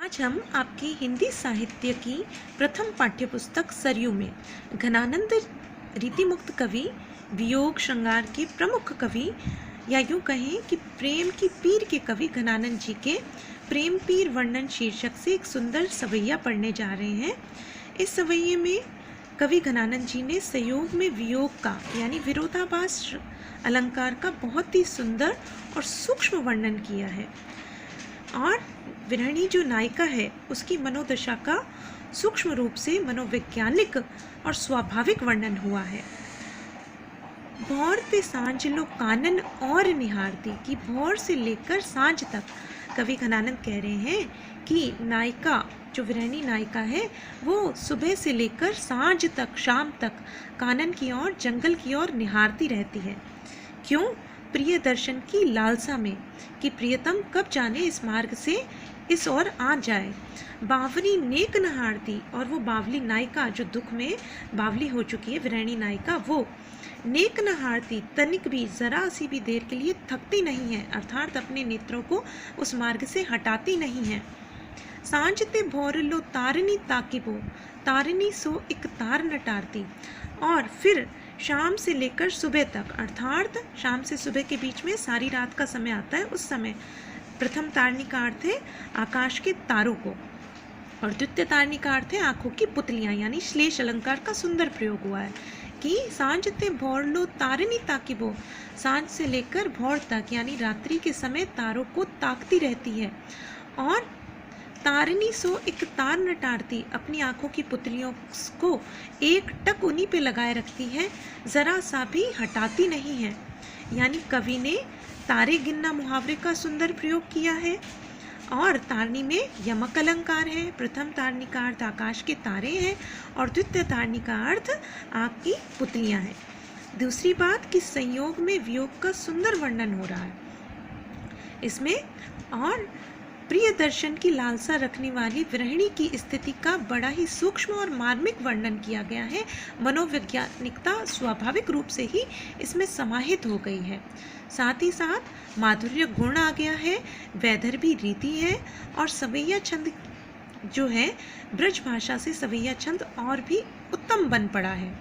आज हम आपकी हिंदी साहित्य की प्रथम पाठ्यपुस्तक सरयू में घनानंद रीतिमुक्त कवि, वियोग श्रृंगार के प्रमुख कवि या यूँ कहें कि प्रेम की पीर के कवि घनानंद जी के प्रेम पीर वर्णन शीर्षक से एक सुंदर सवैया पढ़ने जा रहे हैं। इस सवैये में कवि घनानंद जी ने संयोग में वियोग का यानी विरोधाभास अलंकार का बहुत ही सुंदर और सूक्ष्म वर्णन किया है और विरहिणी जो नायिका है उसकी मनोदशा का सूक्ष्म रूप से मनोवैज्ञानिक और स्वाभाविक वर्णन हुआ है। भौर ते सांझ लो कानन और निहारती कि भौर से लेकर सांझ तक कवि घनानंद कह रहे हैं कि नायिका जो विरहिणी नायिका है वो सुबह से लेकर सांझ तक शाम तक कानन की ओर जंगल की ओर निहारती रहती है। क्यों? प्रिय दर्शन की लालसा में कि प्रियतम कब जाने इस मार्ग से इस ओर आ जाए। बावरी नेक नहारती और वो बावली नायिका जो दुख में बावली हो चुकी है विरहिणी नायिका, वो नेक नहारती तनिक भी जरा सी भी देर के लिए थकती नहीं है, अर्थात अपने नेत्रों को उस मार्ग से हटाती नहीं है। सांझ ते भौर लो तारनी ताकिबो तारनी सो एक तार न टारती, और फिर शाम से लेकर सुबह तक अर्थात शाम से सुबह के बीच में सारी रात का समय आता है, उस समय प्रथम तारनी का अर्थ है आकाश के तारों को और द्वितीय तारनी का अर्थ है आंखों की पुतलियां, यानी श्लेष अलंकार का सुंदर प्रयोग हुआ है कि सांझ ते भौर लो तारनी ताकिबो, सांझ से लेकर भौर तक यानी रात्रि के समय तारों को ताकती रहती है और तारनी सो एक तार न टारती, अपनी आंखों की पुतलियों को एक टक उन्हीं पे लगाए रखती है, जरा सा भी हटाती नहीं है। यानी कवि ने तारे गिनना मुहावरे का सुंदर प्रयोग किया है और तारनी में यमक अलंकार है। प्रथम तारनी का अर्थ आकाश के तारे हैं और द्वितीय तारनी का अर्थ आँख की पुतलियां हैं। दूसरी बात कि संयोग में वियोग का सुंदर वर्णन हो रहा है इसमें, और प्रिय दर्शन की लालसा रखने वाली विरहिणी की स्थिति का बड़ा ही सूक्ष्म और मार्मिक वर्णन किया गया है। मनोवैज्ञानिकता स्वाभाविक रूप से ही इसमें समाहित हो गई है। साथ ही साथ माधुर्य गुण आ गया है, वैदर्भी रीति है और सवैया छंद जो है ब्रज भाषा से सवैया छंद और भी उत्तम बन पड़ा है।